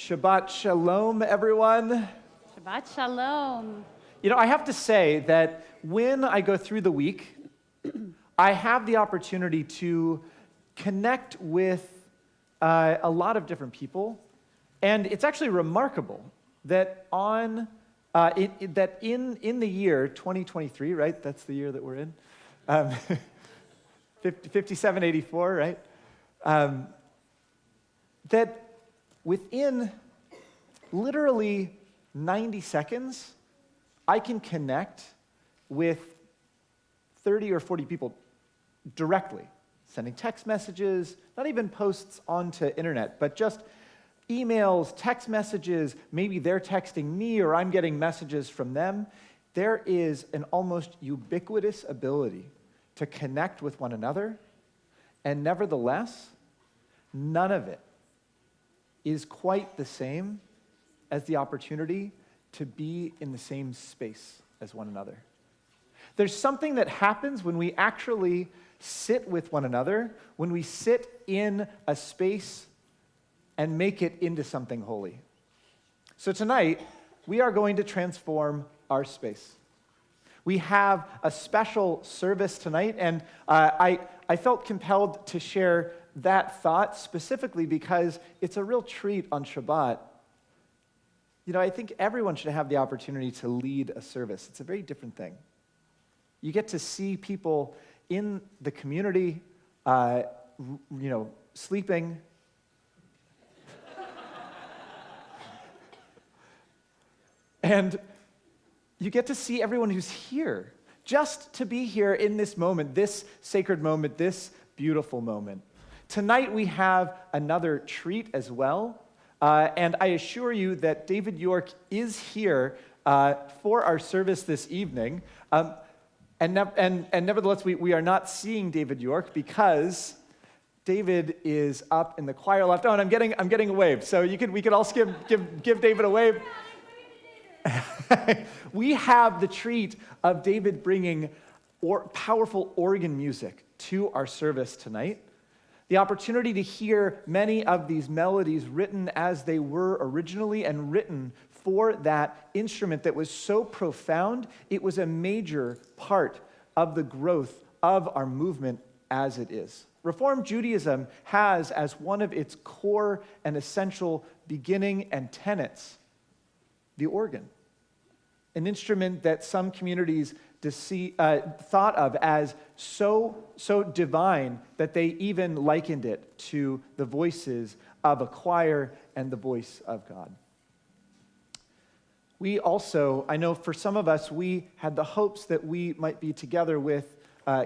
Shabbat Shalom, everyone. Shabbat Shalom. You know, I have to say that when I go through the week, I have the opportunity to connect with a lot of different people, and it's actually remarkable that in the year 2023, right? That's the year that we're in. 5784, right? That within literally 90 seconds, I can connect with 30 or 40 people directly, sending text messages, not even posts onto internet, but just emails, text messages, maybe they're texting me or I'm getting messages from them. There is an almost ubiquitous ability to connect with one another, and nevertheless, none of it is quite the same as the opportunity to be in the same space as one another. There's something that happens when we actually sit with one another, when we sit in a space and make it into something holy. So tonight, we are going to transform our space. We have a special service tonight, and I felt compelled to share that thought specifically because it's a real treat on Shabbat. You know, I think everyone should have the opportunity to lead a service. It's a very different thing. You get to see people in the community, sleeping. And you get to see everyone who's here, just to be here in this moment, this sacred moment, this beautiful moment. Tonight we have another treat as well, and I assure you that David York is here for our service this evening. And nevertheless, we are not seeing David York because David is up in the choir loft. Oh, and I'm getting a wave, so we could all give David a wave. We have the treat of David bringing powerful organ music to our service tonight. The opportunity to hear many of these melodies written as they were originally and written for that instrument that was so profound, it was a major part of the growth of our movement as it is. Reform Judaism has as one of its core and essential beginning and tenets the organ, an instrument that some communities thought of as so divine that they even likened it to the voices of a choir and the voice of God. We also, I know for some of us, we had the hopes that we might be together with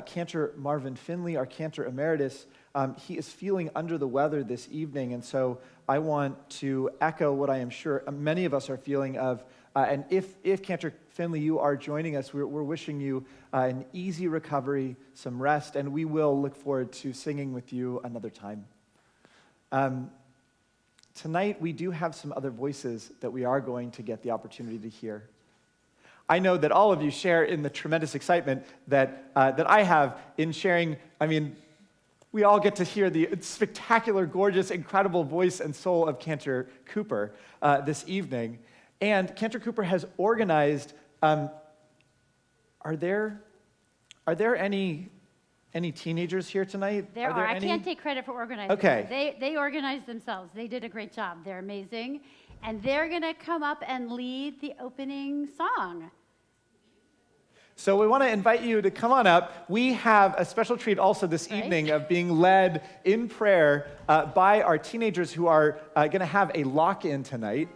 Cantor Marvin Finnley, our Cantor Emeritus. He is feeling under the weather this evening, and so I want to echo what I am sure many of us are feeling of. And if Cantor Finnley, you are joining us, we're wishing you an easy recovery, some rest, and we will look forward to singing with you another time. Tonight, we do have some other voices that we are going to get the opportunity to hear. I know that all of you share in the tremendous excitement that I have in sharing. I mean, we all get to hear the spectacular, gorgeous, incredible voice and soul of Cantor Cooper this evening. And Cantor Cooper has organized, are there any teenagers here tonight? There are. I can't take credit for organizing. Okay. They organized themselves. They did a great job. They're amazing. And they're going to come up and lead the opening song. So we want to invite you to come on up. We have a special treat also this evening of being led in prayer by our teenagers who are going to have a lock-in tonight.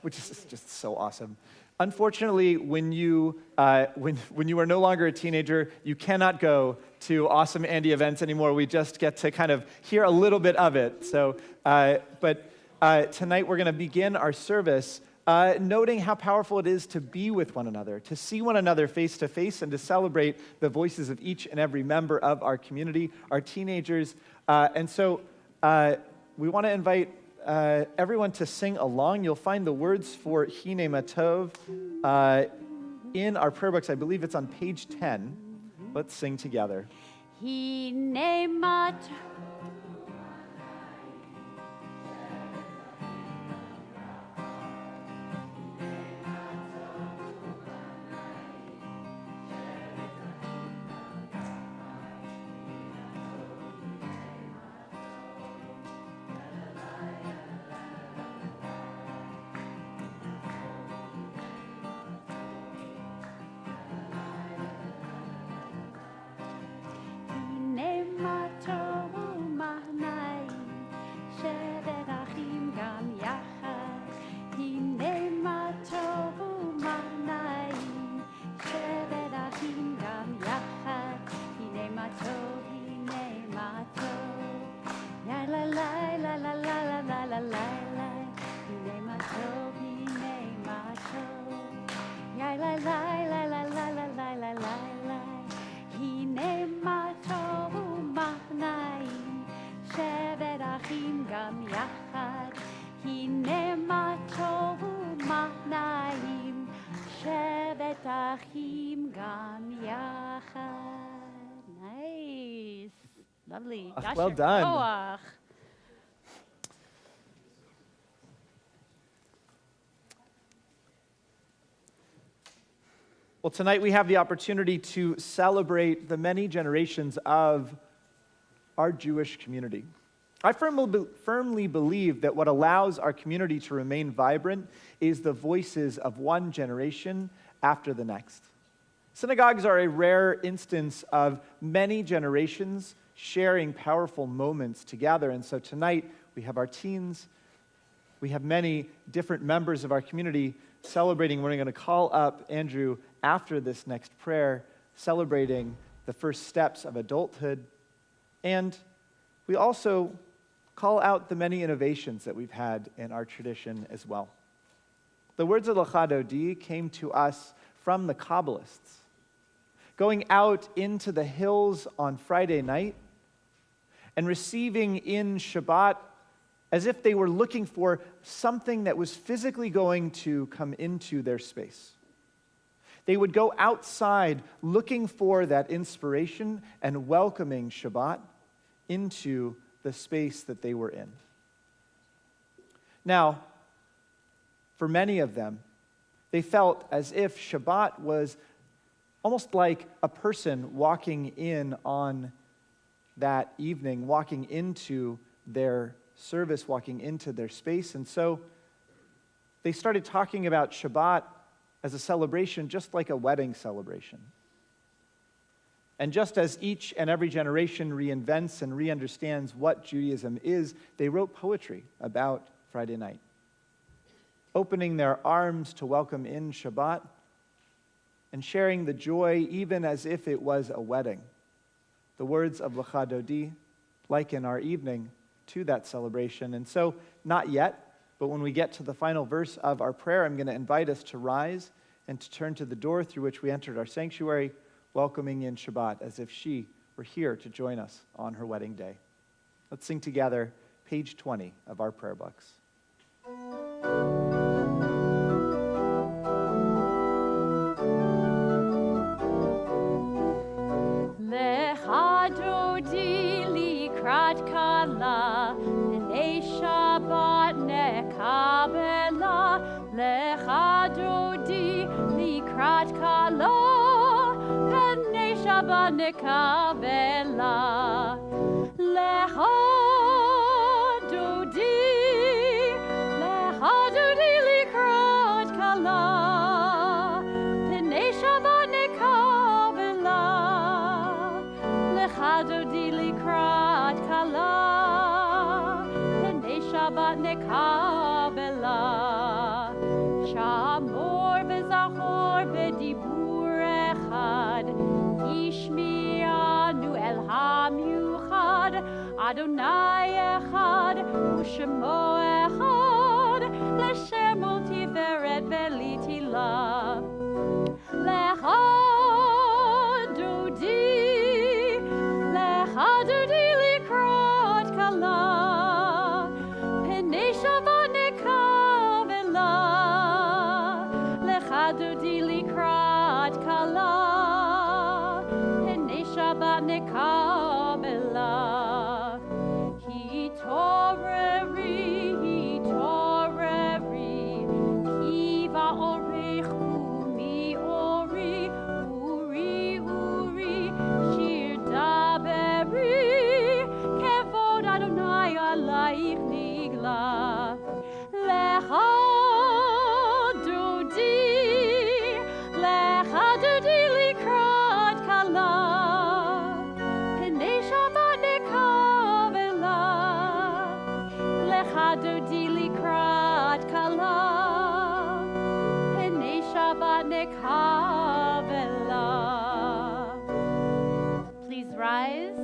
Which is just so awesome. Unfortunately, when you are no longer a teenager, you cannot go to Awesome Andy events anymore. We just get to kind of hear a little bit of it. So, but tonight we're going to begin our service noting how powerful it is to be with one another, to see one another face to face, and to celebrate the voices of each and every member of our community, our teenagers. And so we want to invite everyone to sing along. You'll find the words for Hine Matov in our prayer books. I believe it's on page 10. Let's sing together. Hine Matov. Achim Gam Yachad. Nice. Lovely. Well done. Koach. Well, tonight we have the opportunity to celebrate the many generations of our Jewish community. I firmly believe that what allows our community to remain vibrant is the voices of one generation after the next. Synagogues are a rare instance of many generations sharing powerful moments together. And so tonight we have our teens, we have many different members of our community celebrating. We're going to call up Andrew after this next prayer, celebrating the first steps of adulthood. And we also call out the many innovations that we've had in our tradition as well. The words of Lecha Dodi came to us from the Kabbalists. Going out into the hills on Friday night and receiving in Shabbat as if they were looking for something that was physically going to come into their space. They would go outside looking for that inspiration and welcoming Shabbat into the space that they were in. Now, for many of them, they felt as if Shabbat was almost like a person walking in on that evening, walking into their service, walking into their space. And so they started talking about Shabbat as a celebration, just like a wedding celebration. And just as each and every generation reinvents and re-understands what Judaism is, they wrote poetry about Friday night, opening their arms to welcome in Shabbat and sharing the joy even as if it was a wedding. The words of Lecha Dodi liken our evening to that celebration. And so, not yet, but when we get to the final verse of our prayer, I'm going to invite us to rise and to turn to the door through which we entered our sanctuary, welcoming in Shabbat as if she were here to join us on her wedding day. Let's sing together page 20 of our prayer books. Lecha Dodi likrat kala, b'nei Shabbat nekabela. Lecha Dodi likrat kala, b'nei Shabbat nekabela. Lecha Dodi likrat kala, b'nei Shabbat nekabela. Lecha Dodi likrat kala, b'nei Shabbat nekabela. Shamor v'zachor b'dibur echad, Ishmi'anu el hamiuchad, Adonai echad, u'shemo echad, l'shemo tiferet v'litila. Lecha Dodi likrat kala, b'nei Shabbat nekabela. Lecha Dodi likrat kala, b'nei Shabbat nekabela. Hitoreri, kiva orech umi ori, uri, shir daberi, kevod Adonai alaich nigla. Lecha Dodi likrat kala, b'nei Shabbat nekabela. Lecha Dodi likrat kala, b'nei Shabbat nekabela. Please rise.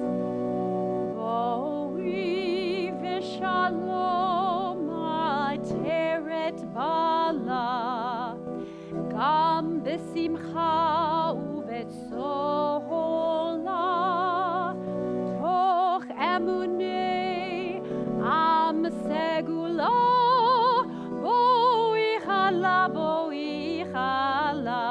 Boi v'shalom ateret bala, gam b'simcha u'b'tzola, toch emunei am segula, boi chala.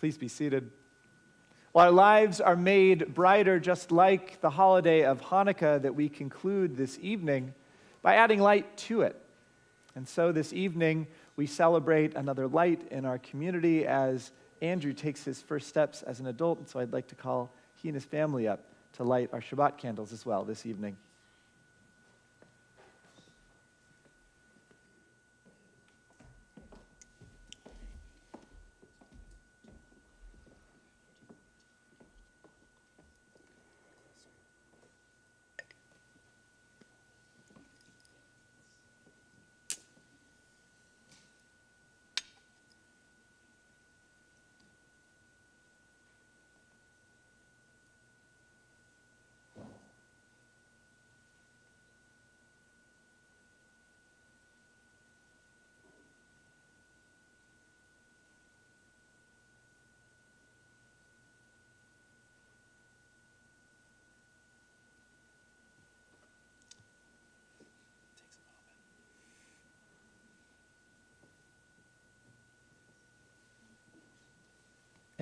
Please be seated. Well, our lives are made brighter just like the holiday of Hanukkah that we conclude this evening by adding light to it. And so this evening, we celebrate another light in our community as Andrew takes his first steps as an adult. And so I'd like to call he and his family up to light our Shabbat candles as well this evening.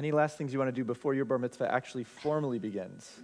Any last things you want to do before your bar mitzvah actually formally begins?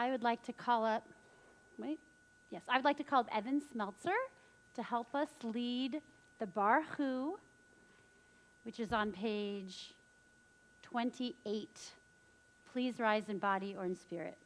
I would like to call up Evan Smeltzer to help us lead the Barhu, which is on page 28. Please rise in body or in spirit.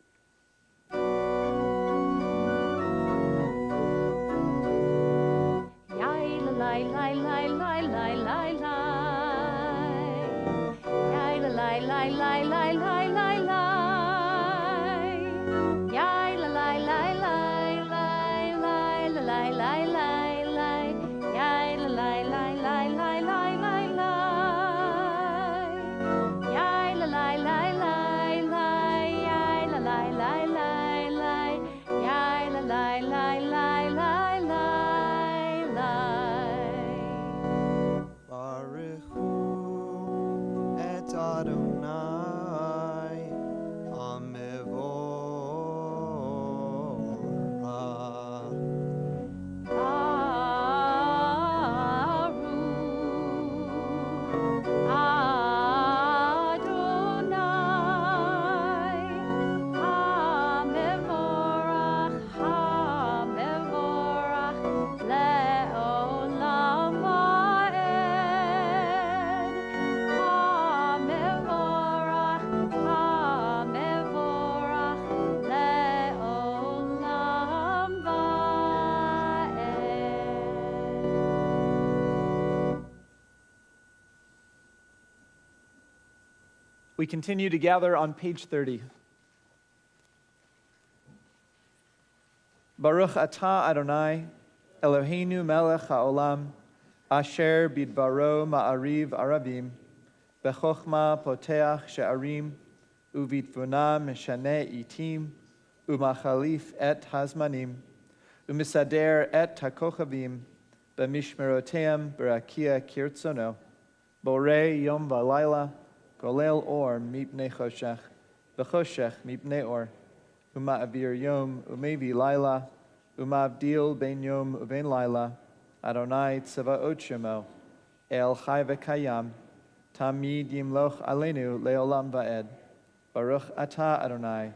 We continue to gather on page 30. Baruch atah Adonai, Eloheinu melech haolam, asher bidbaro ma'ariv arabim, bechochma poteach she'arim, uvitvuna mishane itim, umachalif et hazmanim, umisader et hakochavim, b'mishmeroteim b'rakia kirtzono, borei yom v'layla, golel or mipnei choshech, v'choshech mipnei or, uma'avir yom umevi layla, umavdil ben yom uben layla, Adonai tzavaot shemo, el chai v'kayam, tamid yimloch alenu leolam va'ed, Baruch atah Adonai,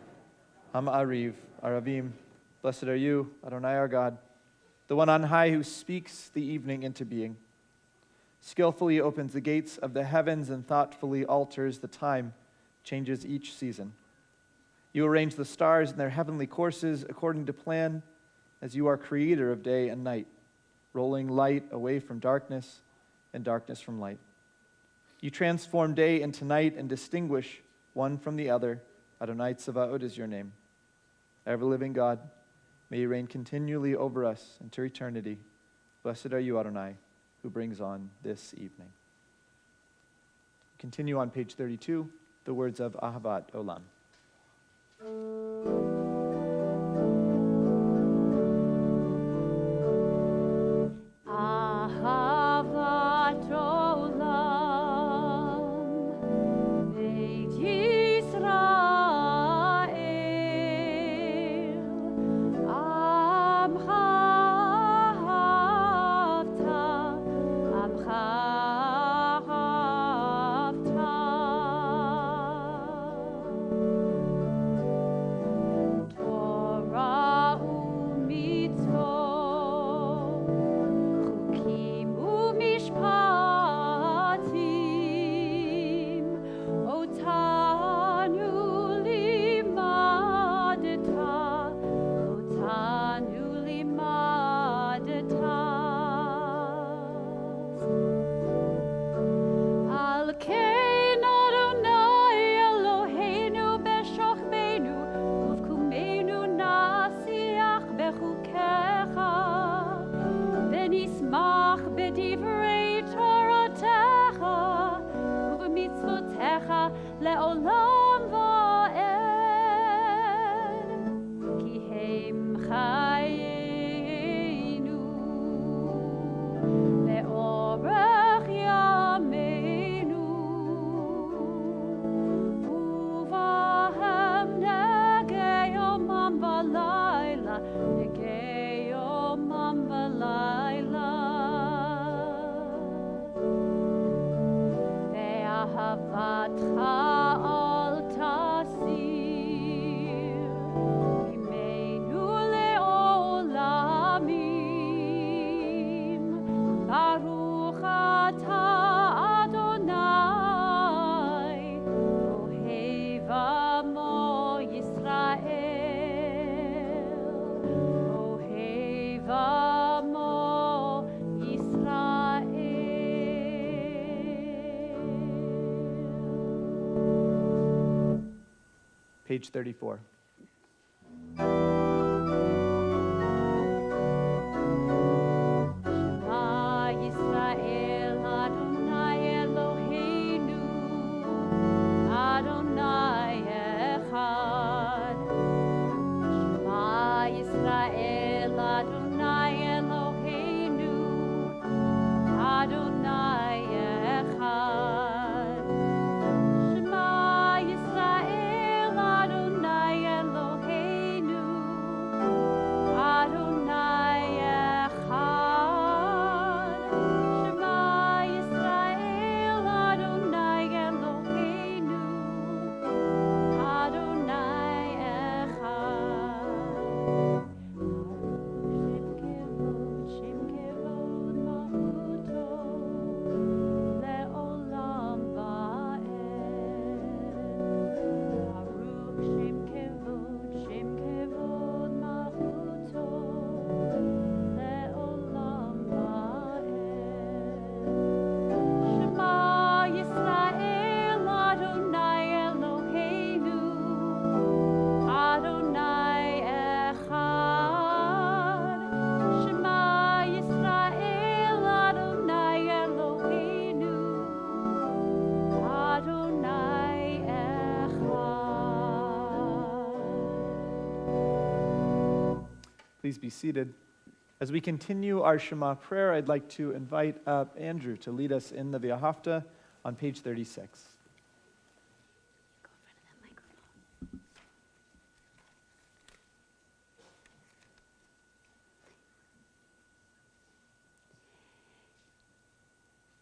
Ha'ariv, Aravim, blessed are you, Adonai our God, the one on high who speaks the evening into being, skillfully opens the gates of the heavens and thoughtfully alters the time, changes each season. You arrange the stars in their heavenly courses according to plan, as you are creator of day and night, rolling light away from darkness and darkness from light. You transform day into night and distinguish one from the other. Adonai Tzavaot is your name. Ever-living God, may you reign continually over us into eternity. Blessed are you, Adonai, who brings on this evening. Continue on page 32, the words of Ahavat Olam. Ahavat olam, Beit Yisrael, Amcha ahavta, Amcha ahavta. Torah umitzvot, chukim umishpatim, otanu limadeta, otanu limadeta. Al kein Adonai Eloheinu b'shochbeinu, uvkumeinu nasiach bechukecha, v'nismach b'divrei Toratecha, uv'mitzvotecha le'olam va'ed, ki heim chayenu, le'orech yameinu, uvahem negei yomam v'layla, negei yomam v'layla. Ve'ahavatcha al tasir, imeinu le'olamim, Baruch atah Adonai, Ohev amo Yisrael, Ohev amo Yisrael. Page 34. Shema Yisrael, Adonai Eloheinu, Adonai echad. Shema Yisrael, Adonai Eloheinu, Adonai echad. Shema Yisrael, Adonai Please be seated. As we continue our Shema prayer, I'd like to invite up Andrew to lead us in the V'ahavta on page 36.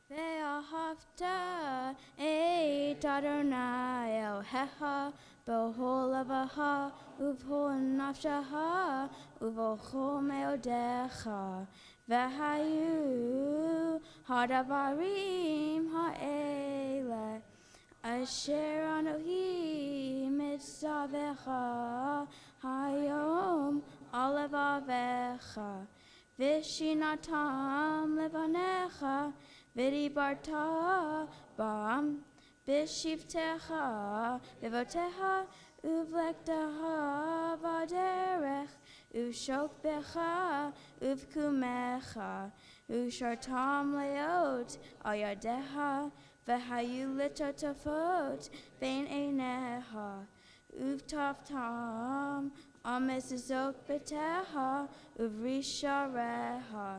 Ve'ahavta et Adonai Elohecha b'chol levacha u'b'chol nafshecha u'b'chol me'odecha v'hayu hadabarim ha'ele asher anohi mitzavecha hayom alevavecha v'shinatam levanecha V'dibarta bam b'shivtecha v'votecha uvlektecha v'derech u'shokbecha uvkumecha u'shartam leot al yadecha v'hayu litotafot bein einecha uvtaftam amezizok betecha uvrisharecha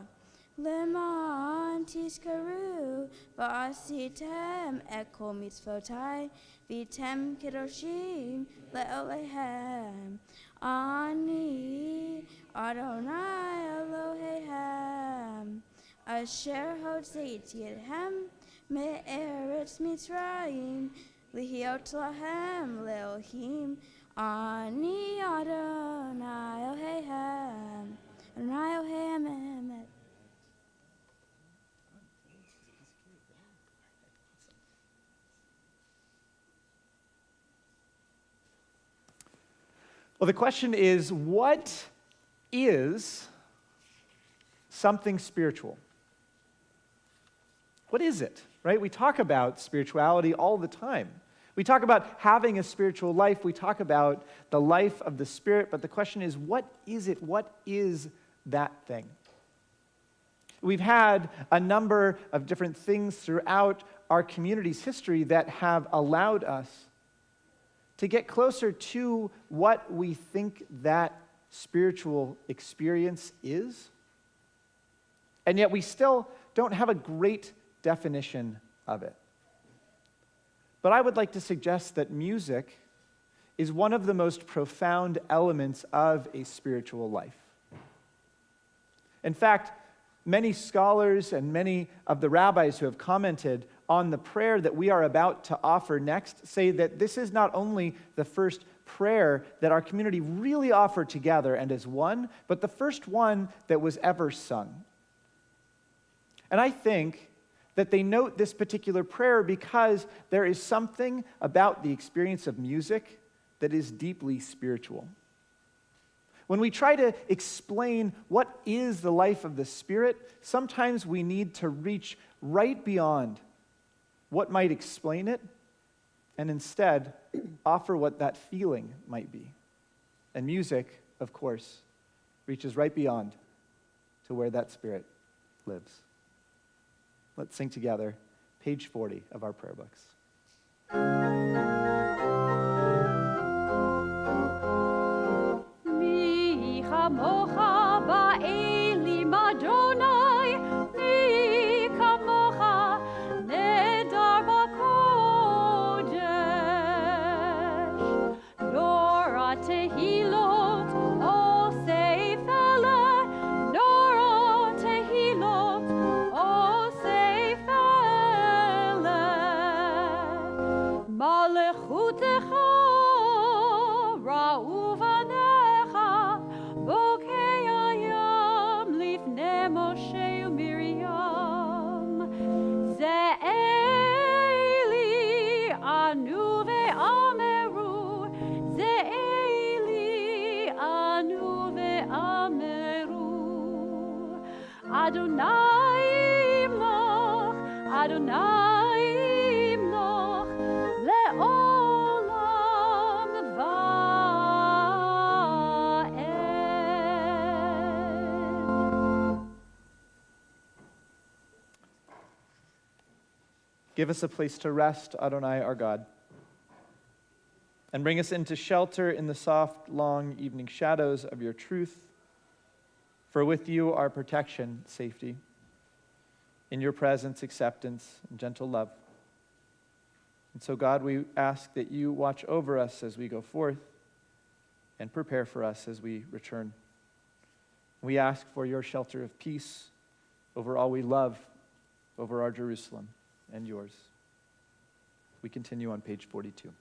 Leman tiskaru va'asitem et kol mitzvotai v'tem kedoshim le'olehem ani Adonai Elohehem asher hotzeiti ethem me'eretz Mitzrayim lihiot lahem le'ohim ani Adonai Elohehem Adonai Elohehem emet. Well, the question is, what is something spiritual? What is it, right? We talk about spirituality all the time. We talk about having a spiritual life. We talk about the life of the Spirit. But the question is, what is it? What is that thing? We've had a number of different things throughout our community's history that have allowed us to get closer to what we think that spiritual experience is. And yet we still don't have a great definition of it. But I would like to suggest that music is one of the most profound elements of a spiritual life. In fact, many scholars and many of the rabbis who have commented on the prayer that we are about to offer next say that this is not only the first prayer that our community really offered together and as one, but the first one that was ever sung. And I think that they note this particular prayer because there is something about the experience of music that is deeply spiritual. When we try to explain what is the life of the Spirit, sometimes we need to reach right beyond what might explain it and instead offer what that feeling might be. And music, of course, reaches right beyond to where that Spirit lives. Let's sing together, page 40 of our prayer books. Mi chamocha ba'elim Adonai, mi kamocha nedar b'kodesh. Nora tehilot o seifele, nora tehilot o seifele. Malechutecha ra'u vanecha, bokei hayam lifnei Moshe u'Miriam. Ze'eli anu ve'ameru, ze'eli anu ve'ameru. Adonai imloch, Adonai imloch, le'olam va'ed. Give us a place to rest, Adonai, our God, and bring us into shelter in the soft, long evening shadows of your truth. For with you are protection, safety, in your presence, acceptance, and gentle love. And so, God, we ask that you watch over us as we go forth and prepare for us as we return. We ask for your shelter of peace over all we love, over our Jerusalem and yours. We continue on page 42.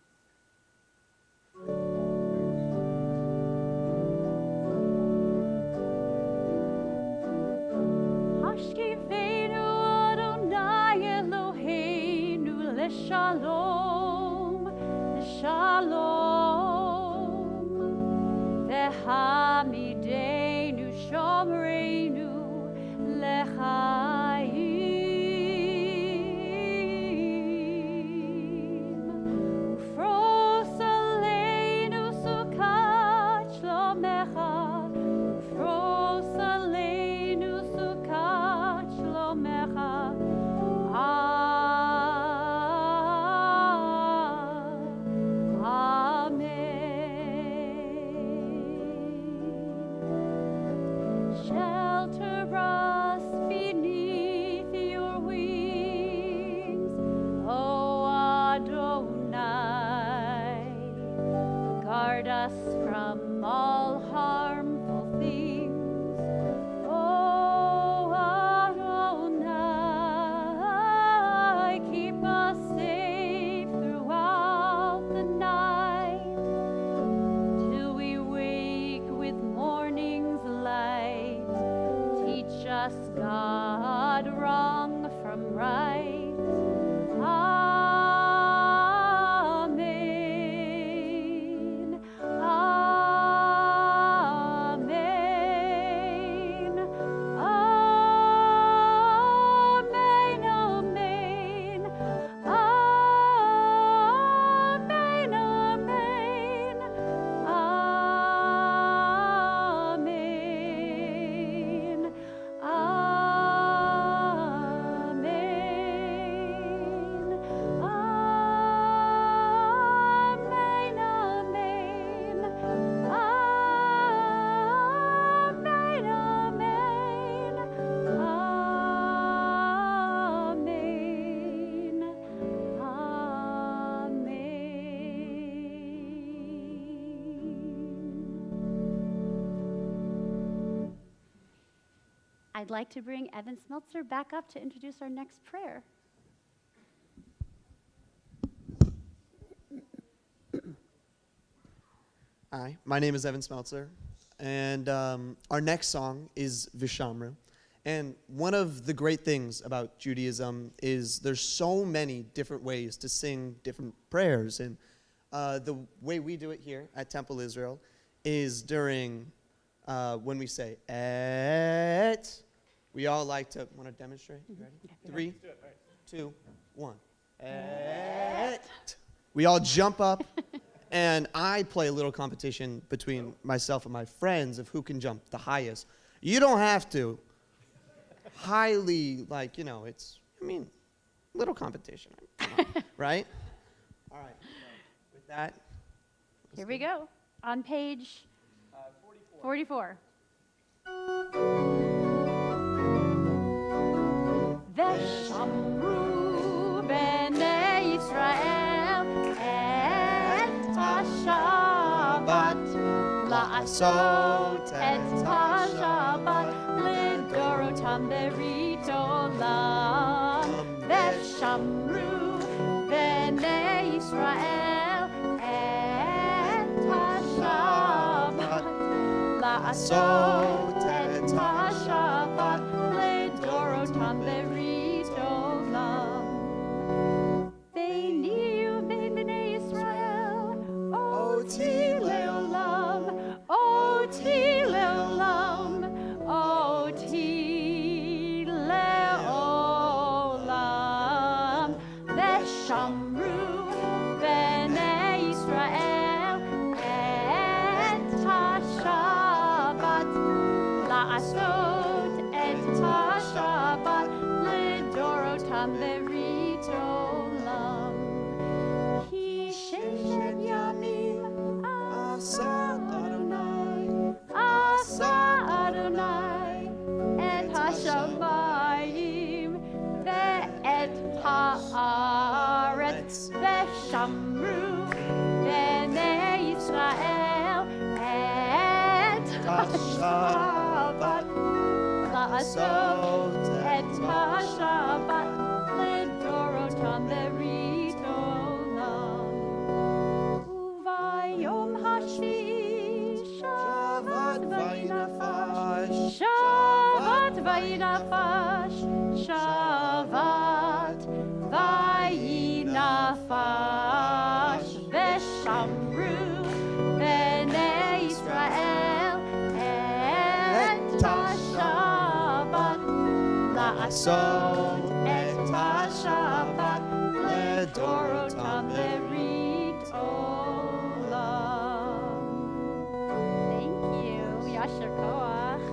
Hashkivenu Adonai Eloheinu leshalom, leshalom. Vehamidenu shomreinu lechaim. Ufros aleinu sukat shlomecha, ufros aleinu sukat shlomecha. Amen. Shelter us beneath your wings, O Adonai. Guard us from all harmful things, O Adonai. Keep us safe throughout the night, till we wake with morning's light. Teach us, God, wrong from right. Amen. Amen. Amen. Amen. Amen. Amen. Amen. I'd like to bring Evan Smeltzer back up to introduce our next prayer. Hi, my name is Evan Smeltzer, and our next song is Vishamru. And one of the great things about Judaism is there's so many different ways to sing different prayers. And the way we do it here at Temple Israel is during when we say et, we all like to, want to demonstrate? You ready? Okay. 3, 2, 1. Et. We all jump up, and I play a little competition between myself and my friends of who can jump the highest. You don't have to. Highly, like, you know, it's, I mean, little competition, right? All right, so with that. Here we go. On page 44. Veshamru b'nei Yisrael et ha-Shabbat la'asot et ha-Shabbat lidorotam berit olam. Veshamru b'nei Yisrael et ha-Shabbat la'asot et ha-Shabbat lidorotam berit olam. Beini u'bein Yisrael, oti le'olam, oti le'olam, oti le'olam. Veshamru b'nei Yisrael et ha-Shabbat la'asot et ha-Shabbat lidorotam berit olam. Ki sheshet yamim asa Adonai, asa Adonai, ושמרו בני ישראל את השבת, לעשות את השבת לדורותם ברית עולם. וביום השביעי שבת וינפש, שבת וינפש, שבת וינפש, ושמרו בני ישראל את השבת, לעשות את השבת לדורותם ברית עולם. Thank you. Yasher koach.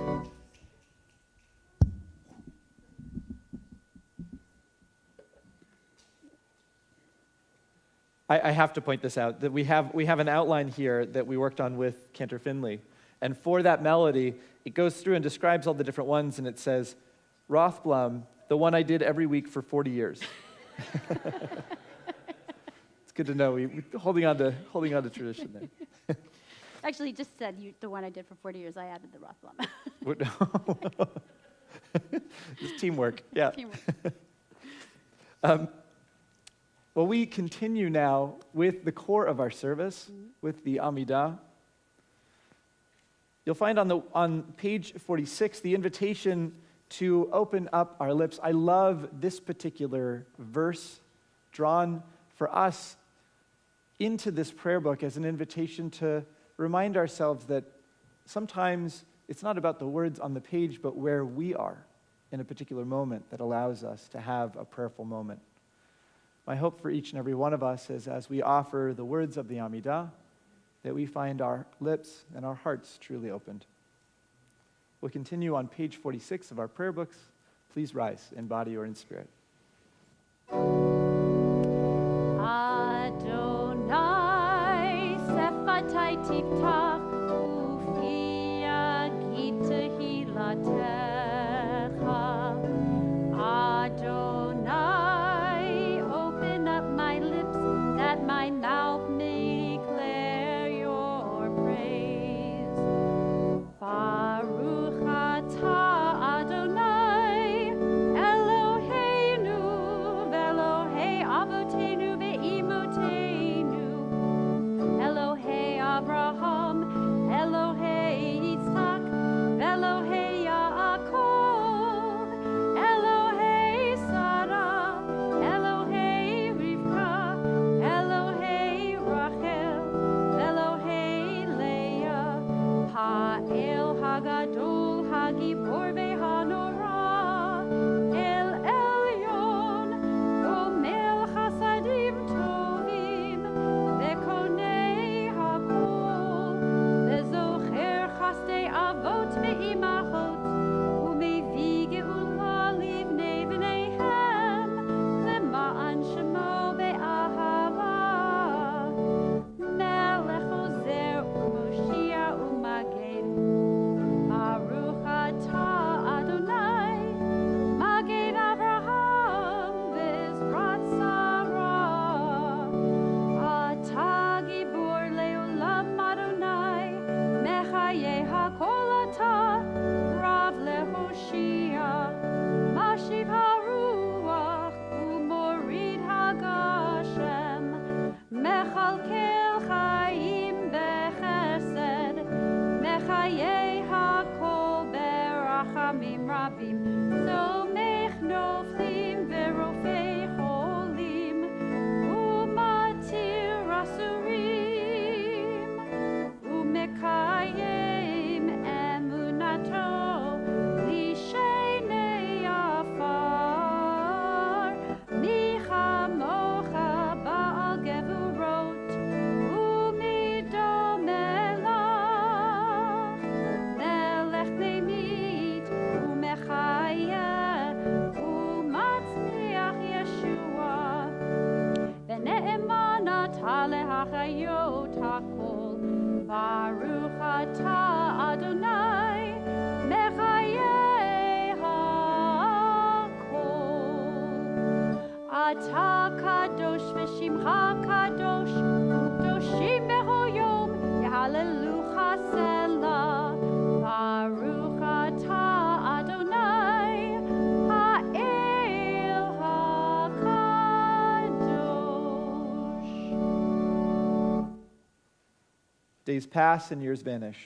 I have to point this out, that we have an outline here that we worked on with Cantor Finnley. And for that melody, it goes through and describes all the different ones, and it says, Rothblum, the one I did every week for 40 years. It's good to know. We're holding on to tradition there. Actually, he just said the one I did for 40 years, I added the Rothblum. Just teamwork, yeah. Teamwork. Well, we continue now with the core of our service, with the Amidah. You'll find on page 46 the invitation to open up our lips. I love this particular verse drawn for us into this prayer book as an invitation to remind ourselves that sometimes it's not about the words on the page, but where we are in a particular moment that allows us to have a prayerful moment. My hope for each and every one of us is as we offer the words of the Amidah, that we find our lips and our hearts truly opened. We'll continue on page 46 of our prayer books. Please rise in body or in spirit. Adonai sefatai tiftach ufia ki tehilatecha. Adonai, open up my lips that my mouth may declare your praise. Baruch atah Adonai, Eloheinu ve'Elohei avoteinu ve'imotenu, Elohei Abraham, Elohei Yitzchak, ve'Elohei Yaakov, Elohei Sarah, Elohei Rivka, Elohei Rachel, Elohei Leah, Ha'el Hagadol Hagibor ve'Hanora, El Elyon, Gomel Chasadim Tovim, Ve'konei Hakol, Ve'zocher Chasdei Avot ve'imachot, U'mevii geula livnei v'neihem, Lema'an shemo be'ahava, Melech ozer u'moshia u'magen. Baruch atah Adonai, Magen Avraham ve'ezrat Sarah. Atah gibor le'olam Adonai, Mechayeh hakol atah, Rav le'hoshia, Mashiv haruach u'morid hagashem, Mechalkel chaim bechesed, Mechayeh hakol berachamim rabim, Somech noflim ve'rofei cholim, U'matir asurim, U'mekayim emunato, Lishenei afar, Michamocha ba'al gevurot, U'midomelach, Melech nemit, U'mechayeh, U'matzliach Yeshua, Ve'ne'eman atah lehachayot hakol, Baruch atah Adonai, Mechayeh hakol. Atah kadosh v'shimra Days pass and years vanish,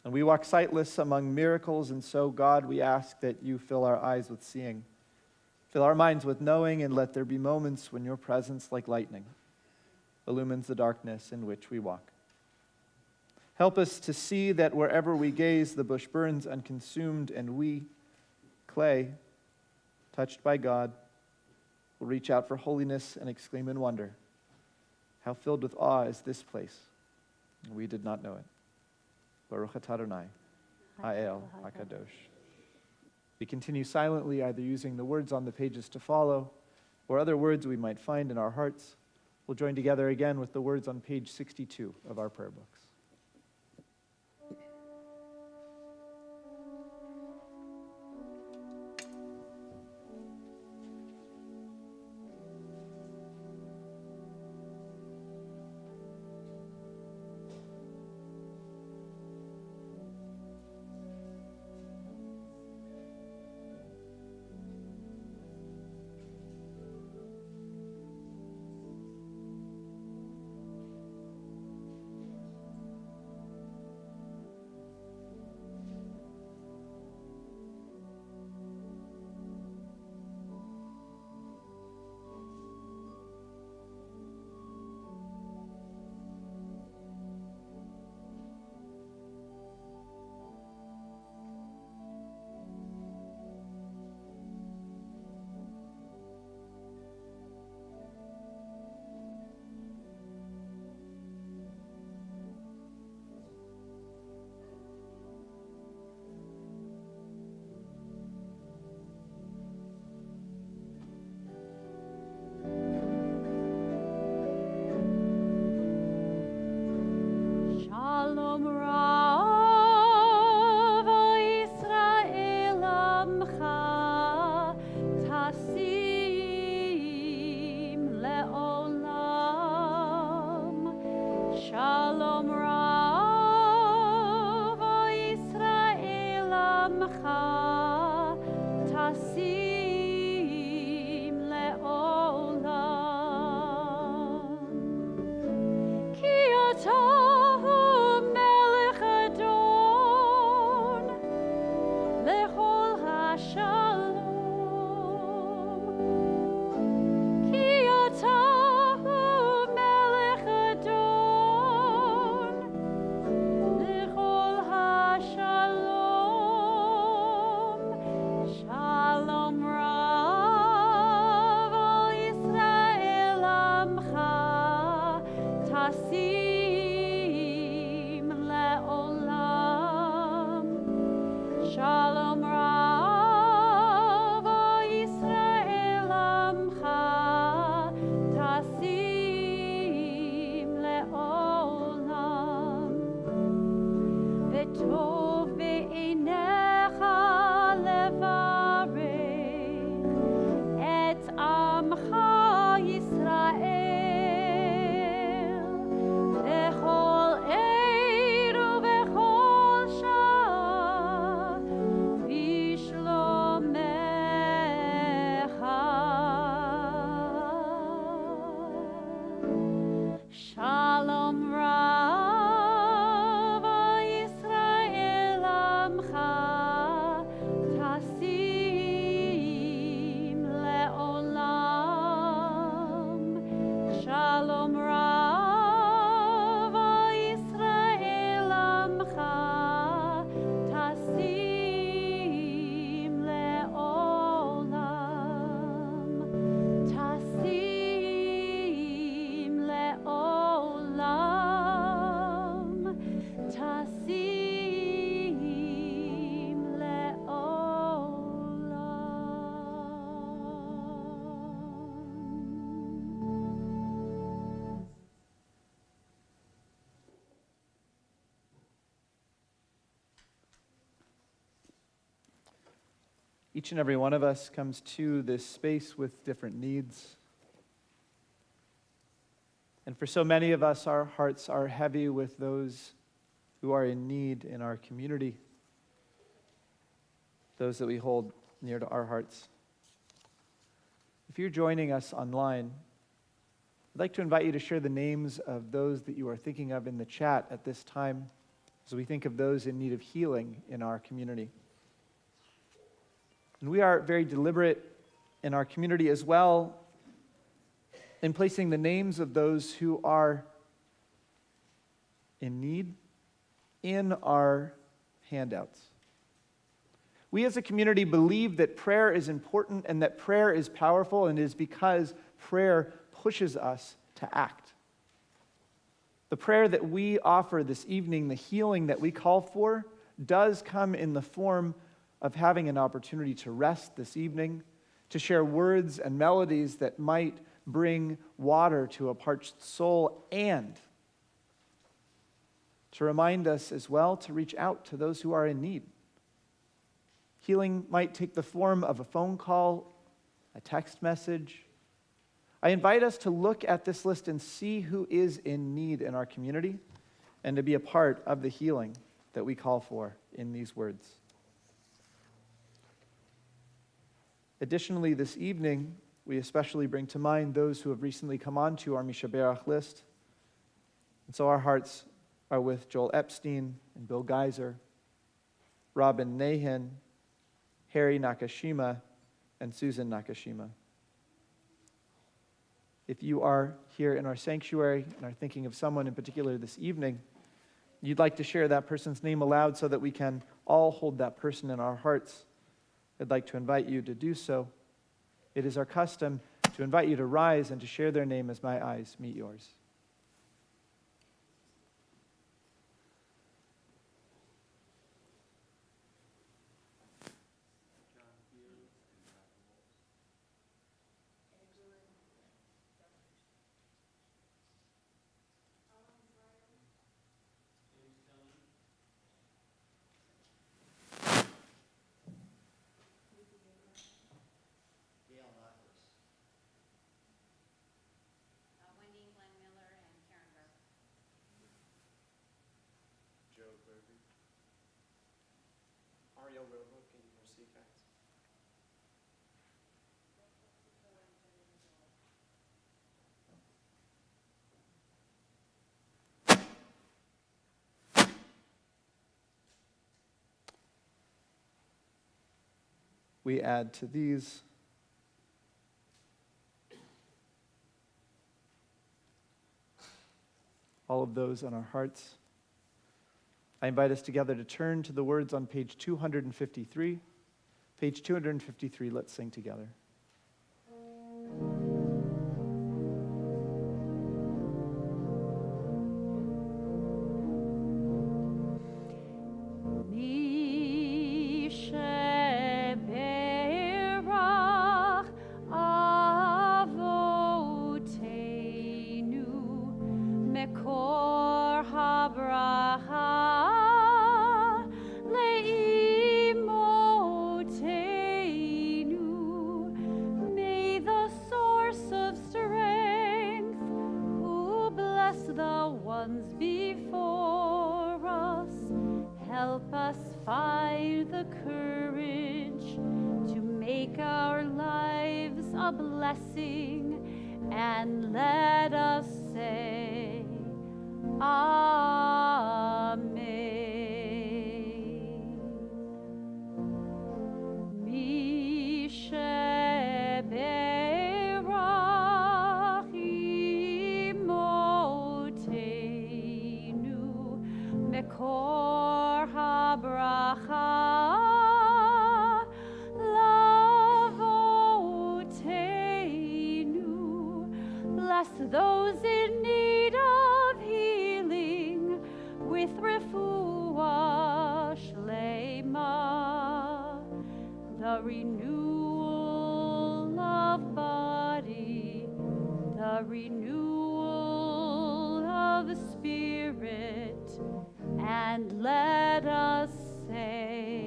and we walk sightless among miracles, and so, God, we ask that you fill our eyes with seeing, fill our minds with knowing, and let there be moments when your presence, like lightning, illumines the darkness in which we walk. Help us to see that wherever we gaze, the bush burns unconsumed, and we, clay, touched by God, will reach out for holiness and exclaim in wonder, how filled with awe is this place? We did not know it. Baruch atah Adonai, Ha'el HaKadosh. We continue silently, either using the words on the pages to follow or other words we might find in our hearts. We'll join together again with the words on page 62 of our prayer books. Shalom Rav Yisrael Amcha Tasim Le'olam. Shalom Rav Yisrael Amcha Tasim Le'olam. Ki atah Each and every one of us comes to this space with different needs. And for so many of us, our hearts are heavy with those who are in need in our community, those that we hold near to our hearts. If you're joining us online, I'd like to invite you to share the names of those that you are thinking of in the chat at this time as we think of those in need of healing in our community. And we are very deliberate in our community as well in placing the names of those who are in need in our handouts. We as a community believe that prayer is important and that prayer is powerful, and it is because prayer pushes us to act. The prayer that we offer this evening, the healing that we call for, does come in the form of having an opportunity to rest this evening, to share words and melodies that might bring water to a parched soul, and to remind us as well to reach out to those who are in need. Healing might take the form of a phone call, a text message. I invite us to look at this list and see who is in need in our community and to be a part of the healing that we call for in these words. Additionally, this evening, we especially bring to mind those who have recently come onto our Mishaberach list. And so our hearts are with Joel Epstein and Bill Geiser, Robin Nahan, Harry Nakashima, and Susan Nakashima. If you are here in our sanctuary and are thinking of someone in particular this evening, you'd like to share that person's name aloud so that we can all hold that person in our hearts, I'd like to invite you to do so. It is our custom to invite you to rise and to share their name as my eyes meet yours. We add to these all of those on our hearts. I invite us together to turn to the words on page 253. Page 253, let's sing together. Those in need of healing with refuah shlema, the renewal of body, the renewal of spirit, and let us say,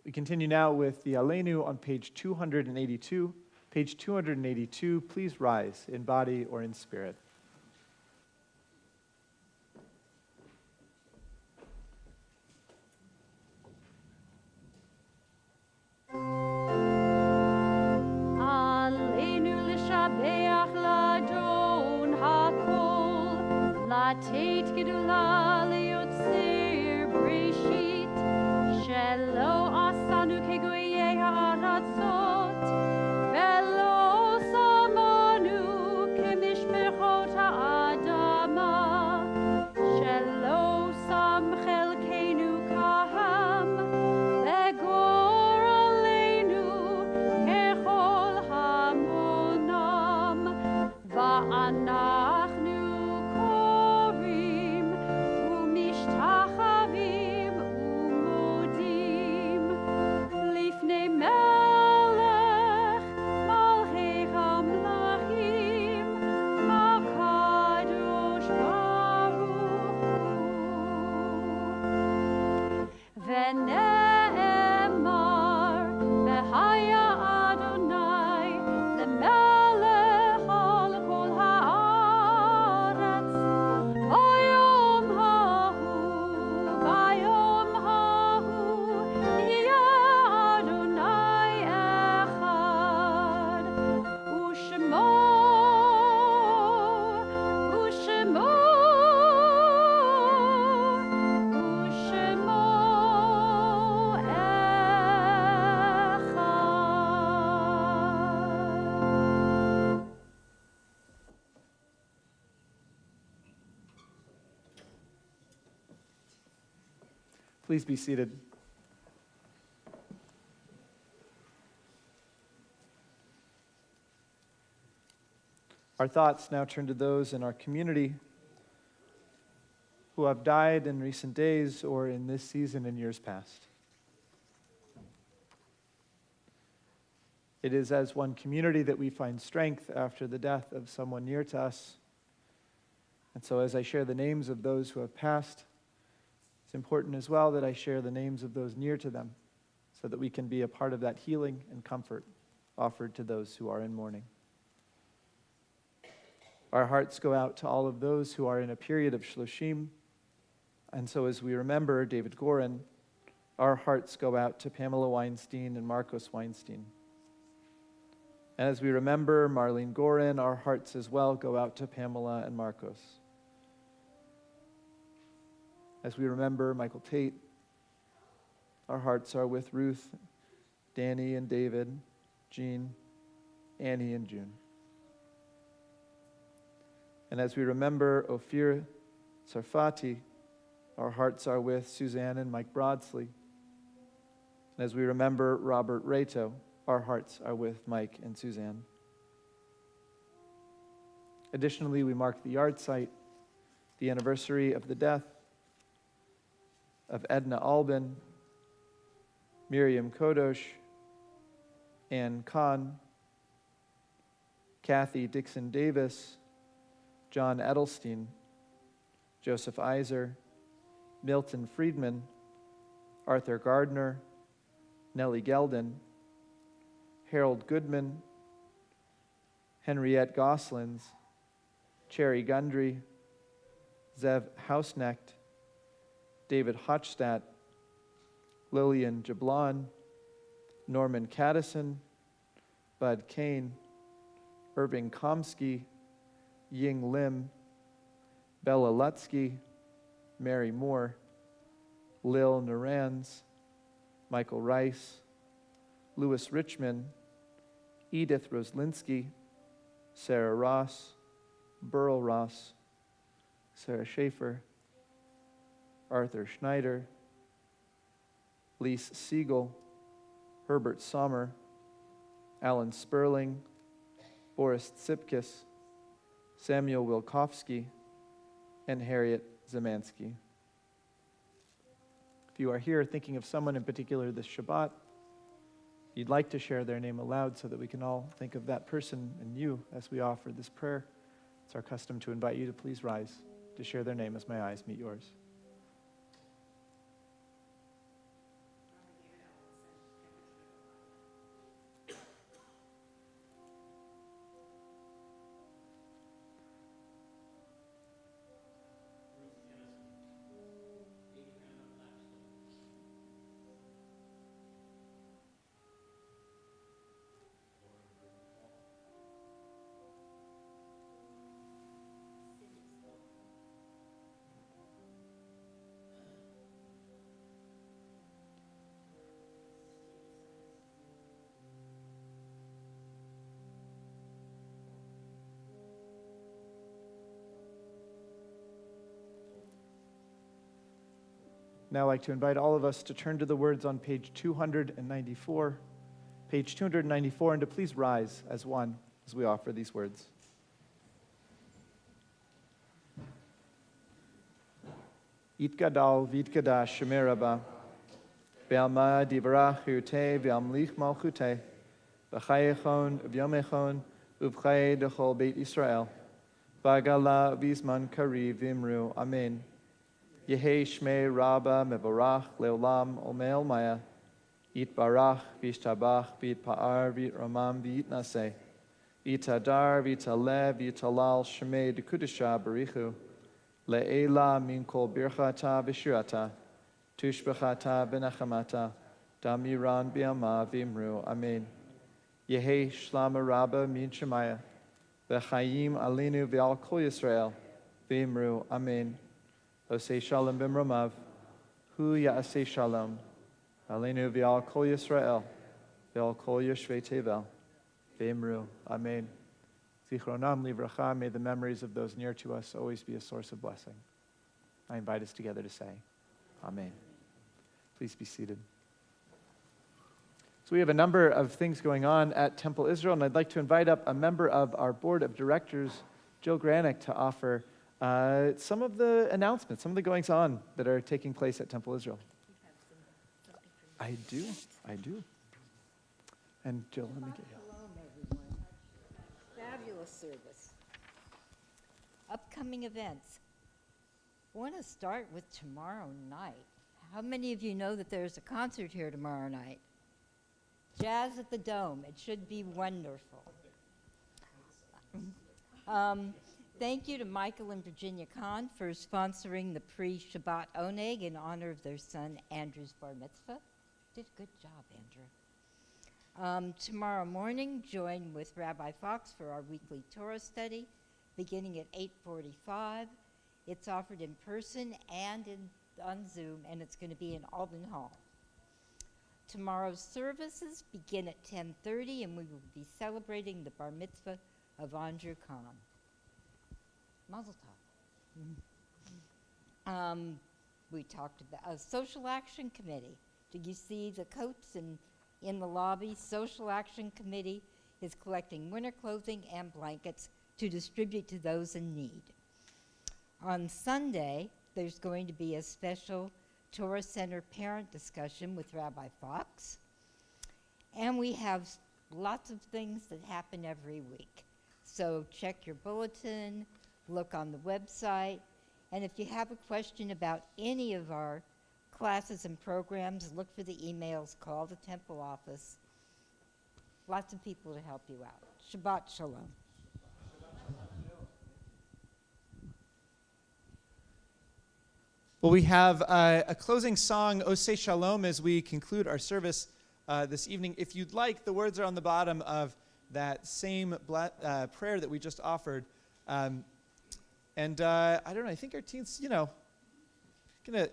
We continue now with the Aleinu on page 282. Page 282, please rise in body or in spirit. משתחווים ומודים לפני מלך מלכי המלכים הקדוש ברוך הוא. ונאמר והיה אדוני למלך על כל הארץ ביום ההוא יהיה אדוני אחד ושמו אחד. Please be seated. Our thoughts now turn to those in our community who have died in recent days or in this season in years past. It is as one community that we find strength after the death of someone near to us. And so as I share the names of those who have passed, it's important as well that I share the names of those near to them so that we can be a part of that healing and comfort offered to those who are in mourning. Our hearts go out to all of those who are in a period of Shloshim. And so as we remember David Gorin, our hearts go out to Pamela Weinstein and Marcos Weinstein. And as we remember Marlene Gorin, our hearts as well go out to Pamela and Marcos. As we remember Michael Tate, our hearts are with Ruth, Danny and David, Jean, Annie and June. And as we remember Ophir Sarfati, our hearts are with Suzanne and Mike Broadsley. And as we remember Robert Rato, our hearts are with Mike and Suzanne. Additionally, we mark the yard site, the anniversary of the death of Edna Albin, Miriam Kodosh, Ann Kahn, Kathy Dixon Davis, John Edelstein, Joseph Iser, Milton Friedman, Arthur Gardner, Nellie Gelden, Harold Goodman, Henriette Goslins, Cherry Gundry, Zev Hausnecht, David Hochstadt, Lillian Jablon, Norman Caddison, Bud Kane, Irving Komsky, Ying Lim, Bella Lutsky, Mary Moore, Lil Naranz, Michael Rice, Louis Richmond, Edith Roslinski, Sarah Ross, Burl Ross, Sarah Schaefer, Arthur Schneider, Lise Siegel, Herbert Sommer, Alan Sperling, Boris Tsipkis, Samuel Wilkowski, and Harriet Zemansky. If you are here thinking of someone in particular this Shabbat, you'd like to share their name aloud so that we can all think of that person and you as we offer this prayer, it's our custom to invite you to please rise to share their name as my eyes meet yours. Now I'd like to invite all of us to turn to the words on page 294, and to please rise as one as we offer these words. Yitgadal v'yitgadash Shemir Rabba. Be'alma divarachu te v'amlich malchute. B'chayechon v'yomechon uv'chay dechol Beit Yisrael. V'agala v'izman kari v'imru. Amen. Yehi Shmei Rabba mevorach leolam olmei maya. Yitbarach v'yishtabach v'yitpa'ar v'yitramam v'yitnaseh. Yitadar v'yitalev v'yitalal Shmei dekudesha barichu. Le'ela min kol birchata v'shirata. Tushbachata v'nachamata. Damiran b'yama v'imru. Amen. Yehi Shlama Rabba min Shemaya. V'chayim alinu v'al kol Yisrael. V'imru. Amen. Osei shalom b'mromav. Hu ya'asei shalom. Alinu v'al kol Yisrael. V'al kol Yoshvei Tevel. V'imru. Amen. Zichronam livracha. May the memories of those near to us always be a source of blessing. I invite us together to say, Amen. Please be seated. So we have a number of things going on at Temple Israel, and I'd like to invite up a member of our board of directors, Jill Granick, to offer some of the announcements, some of the goings-on that are taking place at Temple Israel. I do. And Jill, let me get you. Shalom, everyone. Fabulous service. Upcoming events. I want to start with tomorrow night. How many of you know that there's a concert here tomorrow night? Jazz at the Dome. It should be wonderful. Thank you to Michael and Virginia Kahn for sponsoring the pre-Shabbat Oneg in honor of their son Andrew's bar mitzvah. Did a good job, Andrew. Tomorrow morning, join with Rabbi Fox for our weekly Torah study, beginning at 8:45. It's offered in person and on Zoom, and it's going to be in Alden Hall. Tomorrow's services begin at 10:30, and we will be celebrating the bar mitzvah of Andrew Kahn. Mazel tov. We talked about a social action committee. Do you see the coats in the lobby? Social action committee is collecting winter clothing and blankets to distribute to those in need. On Sunday, there's going to be a special Torah Center parent discussion with Rabbi Fox. And we have lots of things that happen every week. So check your bulletin, look on the website, and if you have a question about any of our classes and programs, look for the emails, call the temple office. Lots of people to help you out. Shabbat Shalom. Well, we have a closing song, Osei Shalom, as we conclude our service this evening. If you'd like, the words are on the bottom of that same prayer that we just offered. I don't know, I think our teens, gonna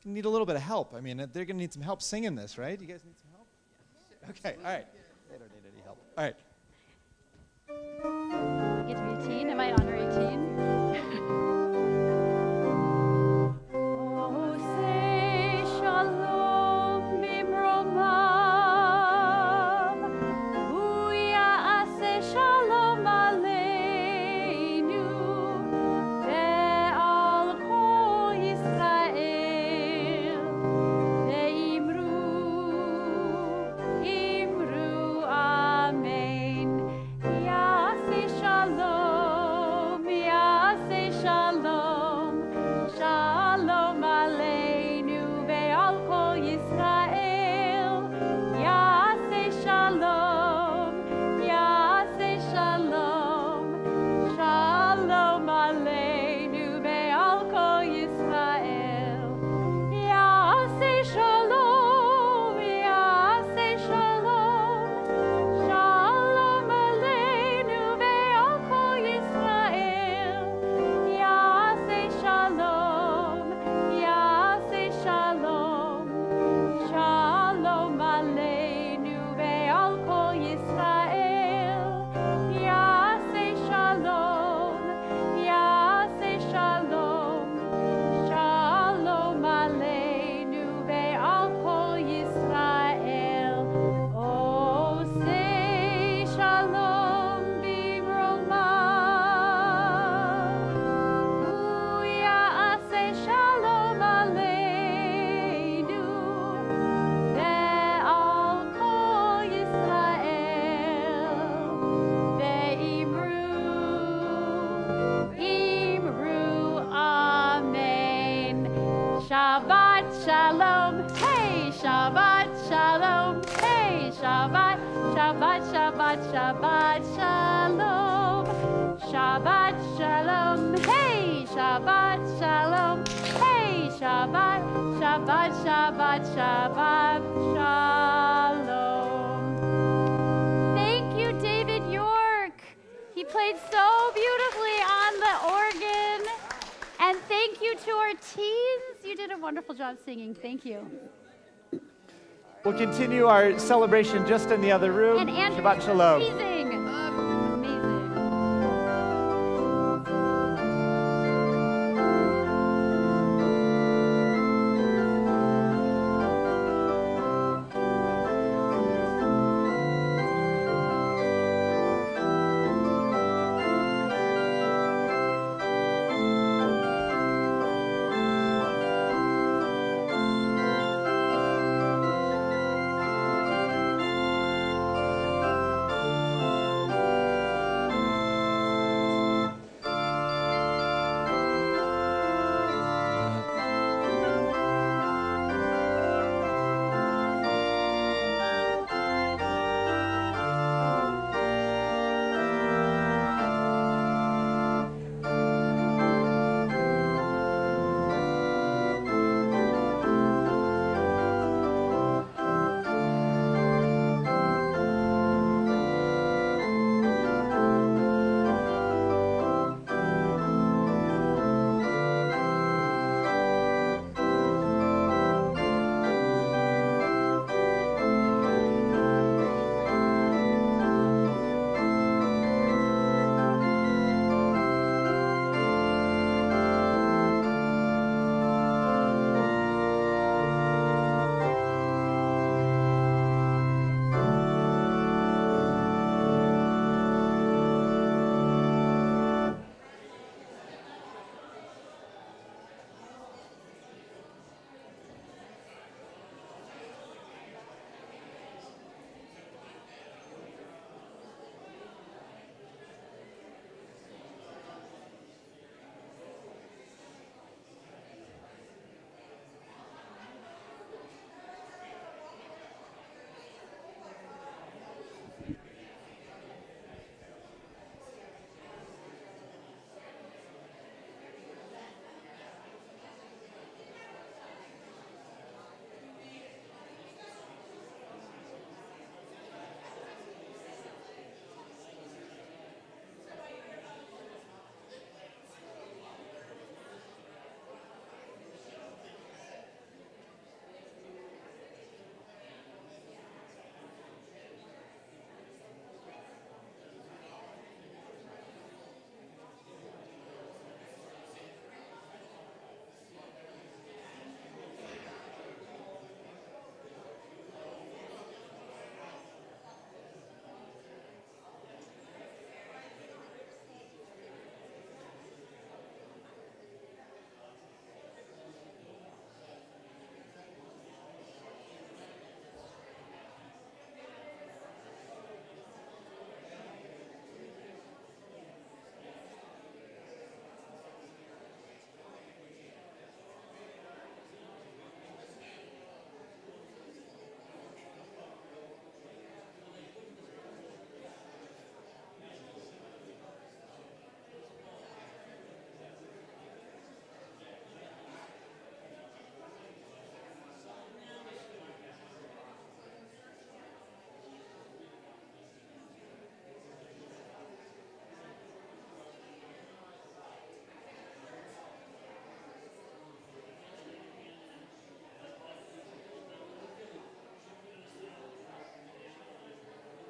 need a little bit of help. I mean, they're gonna need some help singing this, right? You guys need some help? Okay, all right. They don't need any help. All right. Get routine. Am I on routine? Shalom. Shabbat Shalom, hey, Shabbat Shalom, hey, Shabbat, Shabbat, Shabbat, Shabbat Shalom. Shabbat Shalom, hey, Shabbat Shalom, hey, Shabbat, Shabbat, Shabbat, Shabbat Shalom. Thank you, David York. He played so beautifully on the organ. And thank you to our teens. You did a wonderful job singing. Thank you. We'll continue our celebration just in the other room. And Andrew, Shabbat Shalom. amazing. Amazing.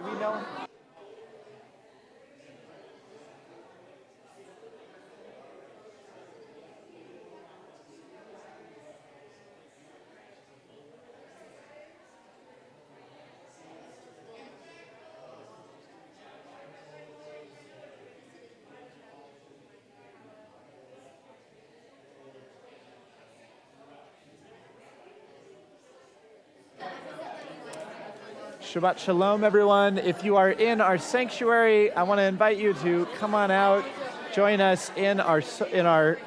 Do we know? Shabbat Shalom, everyone. If you are in our sanctuary, I want to invite you to come on out, join us in our foyer.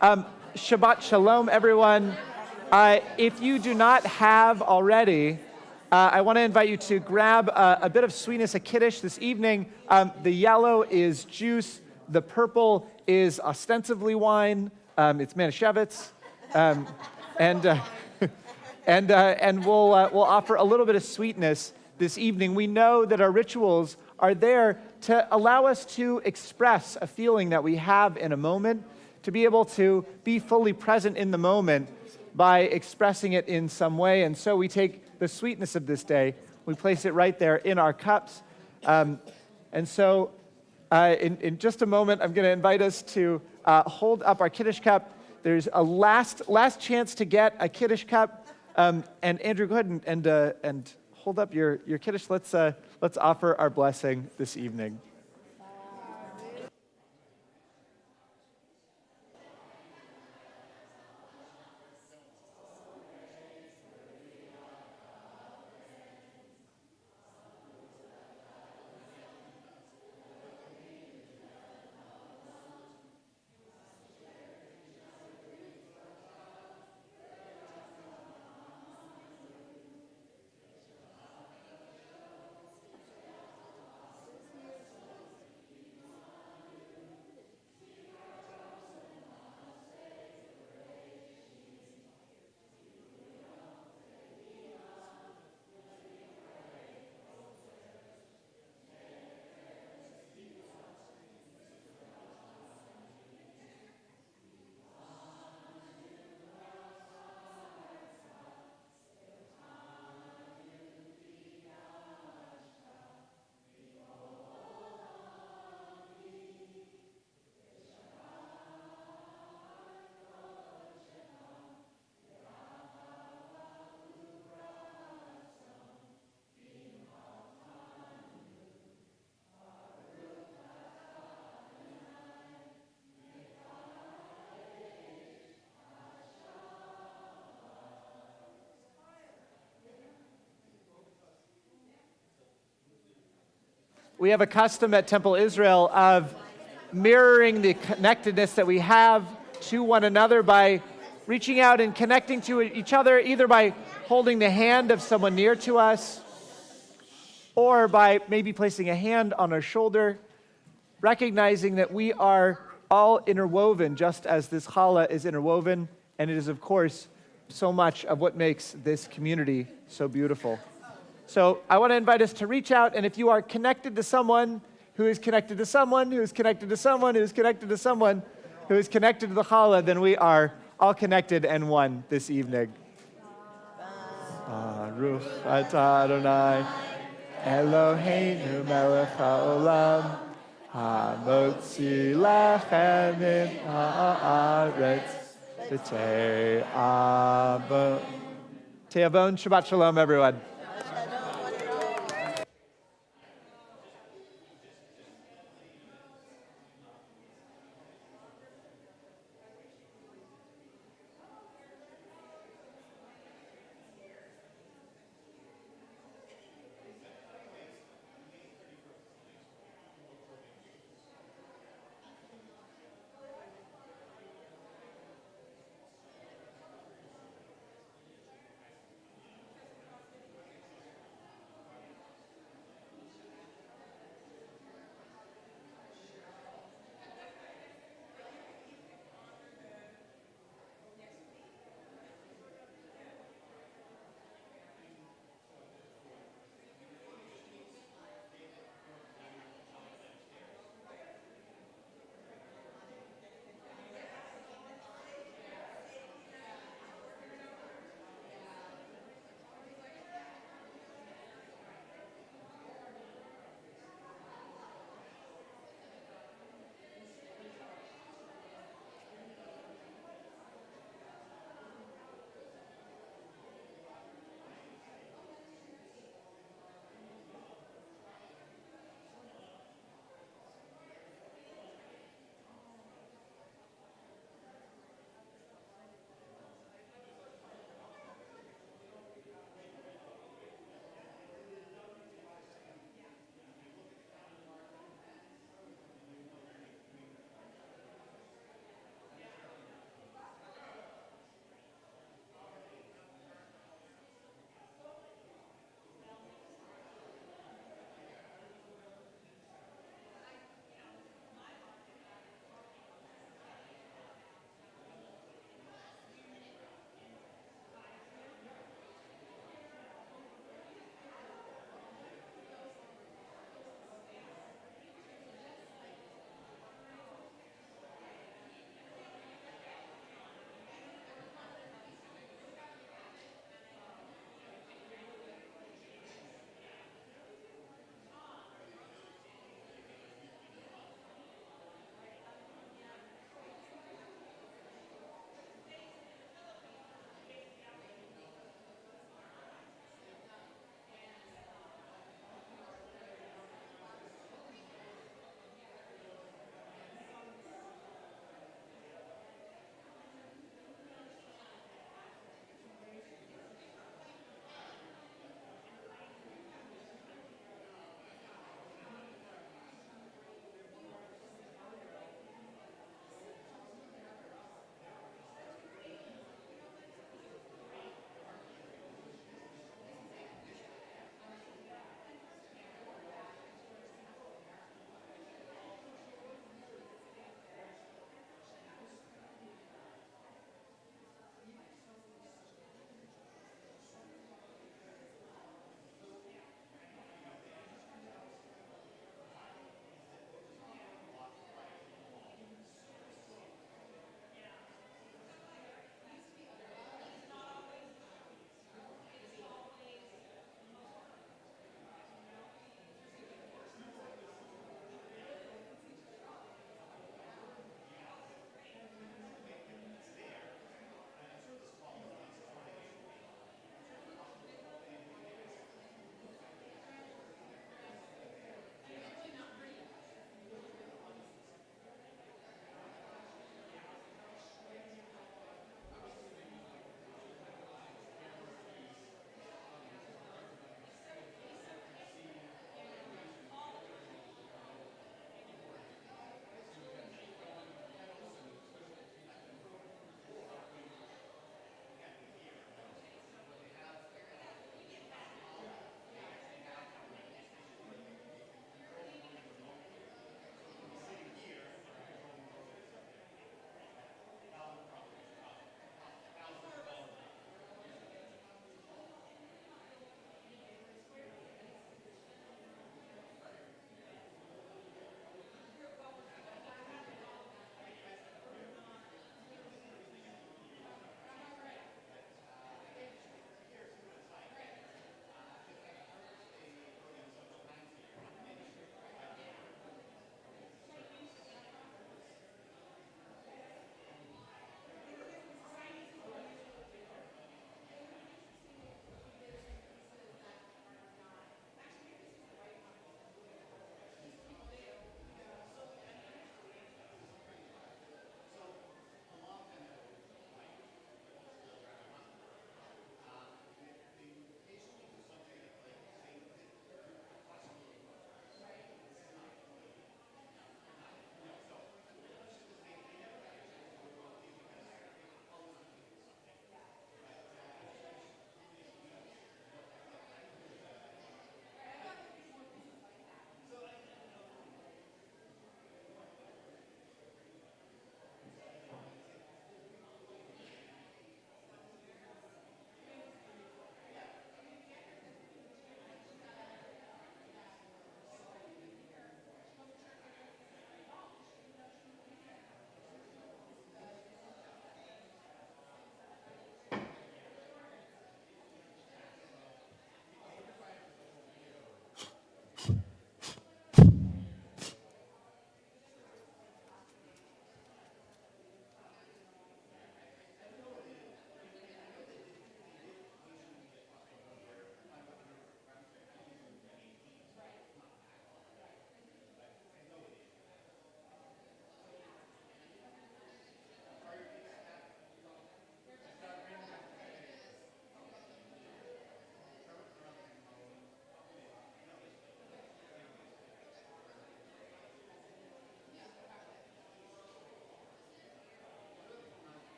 Shabbat Shalom, everyone. If you do not have already, I want to invite you to grab a bit of sweetness, a kiddush this evening. The yellow is juice. The purple is ostensibly wine. It's Manischewitz. And we'll offer a little bit of sweetness this evening. We know that our rituals are there to allow us to express a feeling that we have in a moment, to be able to be fully present in the moment by expressing it in some way. And so we take the sweetness of this day, we place it right there in our cups. And so in just a moment, I'm going to invite us to hold up our Kiddush cup. There's a last chance to get a Kiddush cup. And Andrew, go ahead and hold up your Kiddush. Let's offer our blessing this evening. We have a custom at Temple Israel of mirroring the connectedness that we have to one another by reaching out and connecting to each other, either by holding the hand of someone near to us or by maybe placing a hand on our shoulder, recognizing that we are all interwoven just as this challah is interwoven, and it is, of course, so much of what makes this community so beautiful. So I want to invite us to reach out, and if you are connected to someone who is connected to someone who is connected to someone who is connected to someone who is connected to the challah, then we are all connected and one this evening. Baruch atah Adonai, Eloheinu melech haolam, hamotzi lechem min haaretz, Te'avon. Shabbat Shalom, everyone.